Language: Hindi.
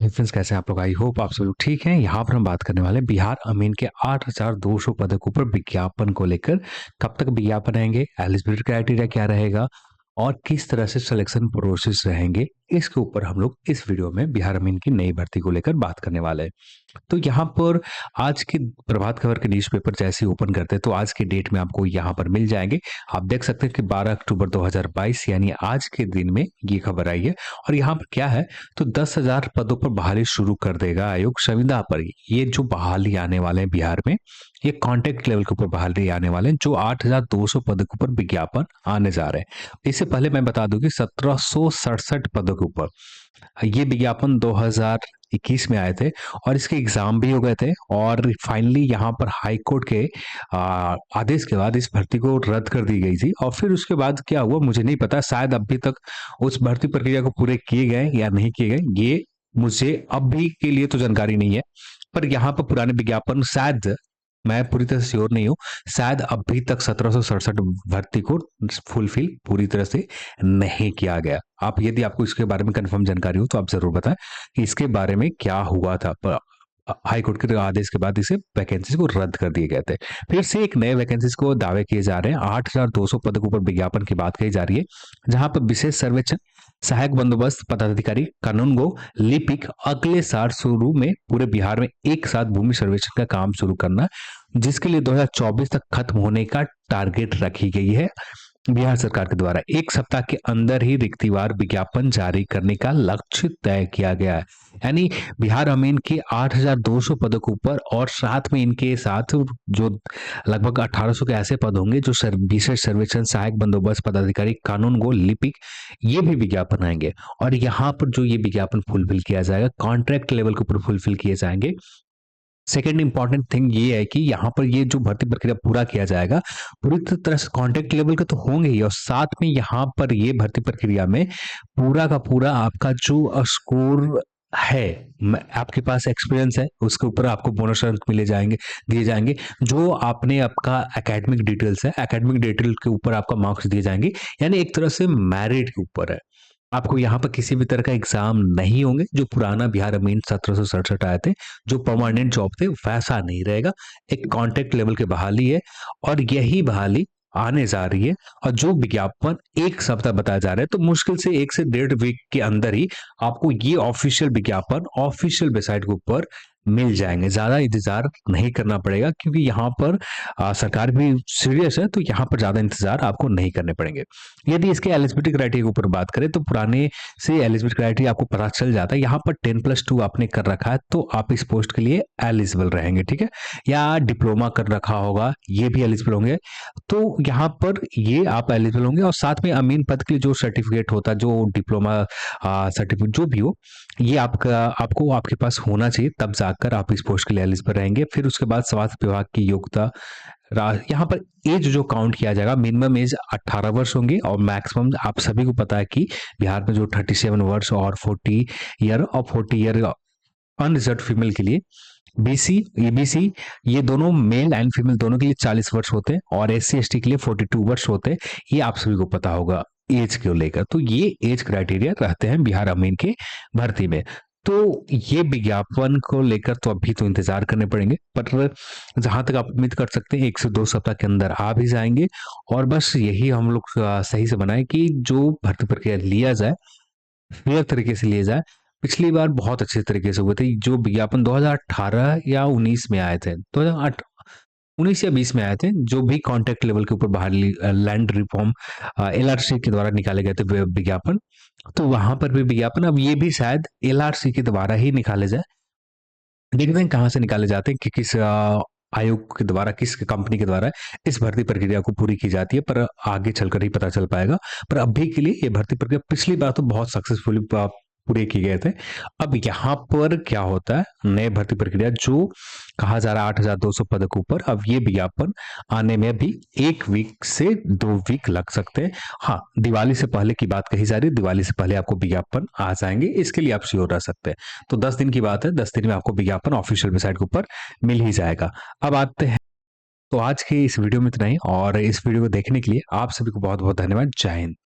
फ्रेंड्स, कैसे हैं आप लोग? आई होप आप सब लोग ठीक हैं। यहाँ पर हम बात करने वाले हैं बिहार अमीन के 8,200 पदों के ऊपर विज्ञापन को लेकर। कब तक विज्ञापन आएंगे, एलिजिबिलिटी क्राइटेरिया क्या रहेगा और किस तरह से सिलेक्शन प्रोसेस रहेंगे, इसके ऊपर हम लोग इस वीडियो में बिहार अमीन की नई भर्ती को लेकर बात करने वाले हैं। तो यहाँ पर आज के प्रभात खबर के न्यूज़पेपर जैसे ही ओपन करते हैं तो आज के डेट में आपको यहाँ पर मिल जाएंगे। आप देख सकते हैं कि 12 अक्टूबर 2022 यानी आज के दिन में ये खबर आई है। और यहाँ पर क्या है, तो 10,000 पदों पर बहाली शुरू कर देगा आयोग संविदा पर। ये जो बहाली आने वाले हैं बिहार में, ये कॉन्ट्रैक्ट लेवल के ऊपर बहाली आने वाले हैं, जो 8,200 पदों के ऊपर विज्ञापन आने जा रहे हैं। इससे पहले मैं बता दूं कि 1767 पदों के ऊपर ये विज्ञापन 2021 में आए थे और इसके एग्जाम भी हो गए थे। और फाइनली यहाँ पर हाई कोर्ट के आदेश के बाद इस भर्ती को रद्द कर दी गई थी। और फिर उसके बाद क्या हुआ मुझे नहीं पता, शायद अभी तक उस भर्ती प्रक्रिया को पूरे किए गए या नहीं किए गए, ये मुझे अभी के लिए तो जानकारी नहीं है। पर यहाँ पर पुराने विज्ञापन शायद, मैं पूरी तरह से श्योर नहीं हूँ, शायद अभी तक 1767 भर्ती को फुलफिल पूरी तरह से नहीं किया गया। आप यदि आपको इसके बारे में कंफर्म जानकारी हो तो आप जरूर बताएं कि इसके बारे में क्या हुआ था। हाई कोर्ट के आदेश के बाद इसे वैकेंसीज को रद्द कर दिए गए थे। फिर से एक नए वैकेंसीज को दावे किए जा रहे हैं। 8,200 पदों के ऊपर विज्ञापन की बात कही जा रही है, जहां पर विशेष सर्वेक्षण सहायक बंदोबस्त पदाधिकारी कानूनगो लिपिक अगले साल शुरू में पूरे बिहार में एक साथ भूमि सर्वेक्षण का काम शुरू करना, जिसके लिए 2024 तक खत्म होने का टारगेट रखी गई है। बिहार सरकार के द्वारा एक सप्ताह के अंदर ही रिक्तिवार विज्ञापन जारी करने का लक्ष्य तय किया गया है। यानी बिहार अमीन के 8,200 पदों के ऊपर और साथ में इनके साथ जो लगभग 1,800 के ऐसे पद होंगे जो विशेष सर्वेक्षण सहायक बंदोबस्त पदाधिकारी कानून गो लिपिक, ये भी विज्ञापन आएंगे। और यहाँ पर जो ये विज्ञापन फुलफिल किया जाएगा, कॉन्ट्रैक्ट लेवल के ऊपर फुलफिल किए जाएंगे। सेकेंड इंपॉर्टेंट थिंग ये है कि यहाँ पर ये जो भर्ती प्रक्रिया पूरा किया जाएगा, पूरी तरह से कॉन्ट्रैक्ट लेवल का तो होंगे ही, और साथ में यहाँ पर ये भर्ती प्रक्रिया में पूरा का पूरा आपका जो स्कोर है, आपके पास एक्सपीरियंस है, उसके ऊपर आपको बोनस अंक मिले जाएंगे, दिए जाएंगे। जो आपने आपका एकेडमिक डिटेल्स है, एकेडमिक डिटेल के ऊपर आपका मार्क्स दिए जाएंगे। यानी एक तरह से मैरिट के ऊपर है। आपको यहाँ पर किसी भी तरह का एग्जाम नहीं होंगे। जो पुराना बिहार अमीन 1767 आए थे, जो परमानेंट जॉब थे, वैसा नहीं रहेगा। एक कॉन्ट्रैक्ट लेवल की बहाली है और यही बहाली आने जा रही है। और जो विज्ञापन एक सप्ताह बताया जा रहा है, तो मुश्किल से 1 से 1.5 वीक के अंदर ही आपको ये ऑफिशियल विज्ञापन ऑफिशियल वेबसाइट के ऊपर मिल जाएंगे। ज्यादा इंतजार नहीं करना पड़ेगा, क्योंकि यहाँ पर सरकार भी सीरियस है, तो यहाँ पर ज्यादा इंतजार आपको नहीं करने पड़ेंगे। यदि इसके एलिजिबिलिटी क्राइटेरिया के ऊपर बात करें तो पुराने से एलिजिबिलिटी क्राइटेरिया आपको पता चल जाता है। यहाँ पर 10+2 आपने कर रखा है तो आप इस पोस्ट के लिए एलिजिबल रहेंगे, ठीक है। या डिप्लोमा कर रखा होगा, ये भी एलिजिबल होंगे। तो यहाँ पर ये आप एलिजिबल होंगे। और साथ में अमीन पद के लिए जो सर्टिफिकेट होता है, जो डिप्लोमा सर्टिफिकेट जो भी हो, ये आपको आपके पास होना चाहिए, तब जाकर आप इस पोस्ट के लिए एलिजिबल रहेंगे। फिर उसके बाद स्वास्थ्य विभाग की योग्यता, यहाँ पर एज जो काउंट किया जाएगा, मिनिमम एज 18 वर्ष होंगे और मैक्सिमम आप सभी को पता है कि बिहार में जो 37 वर्ष और 40 ईयर अनरिजर्व फीमेल के लिए, बीसी ईबीसी, ये दोनों मेल एंड फीमेल दोनों के लिए 40 वर्ष होते हैं और एससी एसटी के लिए 42 वर्ष होते हैं। ये आप सभी को पता होगा एज को लेकर। तो ये एज क्राइटेरिया रहते हैं बिहार अमीन के भर्ती में। तो ये विज्ञापन को लेकर तो अभी तो इंतजार करने पड़ेंगे, पर जहां तक आप उम्मीद कर सकते हैं 1 से 2 सप्ताह के अंदर आ भी जाएंगे। और बस यही हम लोग सही से बनाए कि जो भर्ती प्रक्रिया लिया जाए, फेयर तरीके से लिया जाए। पिछली बार बहुत अच्छे तरीके से हुए थे। जो विज्ञापन 2018 या 19 में आए थे, 2019 या 20 में आए थे, जो भी कॉन्ट्रैक्ट लेवल के ऊपर बाहर लैंड रिफॉर्म एलआरसी के द्वारा निकाले गए थे विज्ञापन, तो वहां पर भी विज्ञापन, अब ये भी शायद एलआरसी के द्वारा ही निकाले जाए। देखते हैं कहाँ से निकाले जाते हैं कि किस आयोग के द्वारा, किस कंपनी के द्वारा इस भर्ती प्रक्रिया को पूरी की जाती है, पर आगे चलकर ही पता चल पाएगा। पर अभी के लिए ये भर्ती प्रक्रिया पिछली बार तो बहुत सक्सेसफुली पूरे किए गए थे। अब यहाँ पर क्या होता है, नए भर्ती प्रक्रिया जो कहा जा रहा है 8,200 पदों के ऊपर, अब ये विज्ञापन आने में भी 1 वीक से 2 वीक लग सकते हैं। हाँ, दिवाली से पहले की बात कही जा रही है, दिवाली से पहले आपको विज्ञापन आ जाएंगे, इसके लिए आप श्योर रह सकते हैं। तो 10 दिन की बात है, 10 दिन में आपको विज्ञापन ऑफिशियल वेबसाइट के ऊपर मिल ही जाएगा। अब आते हैं, तो आज के इस वीडियो में इतना ही, और इस वीडियो को देखने के लिए आप सभी को बहुत बहुत धन्यवाद। जय हिंद।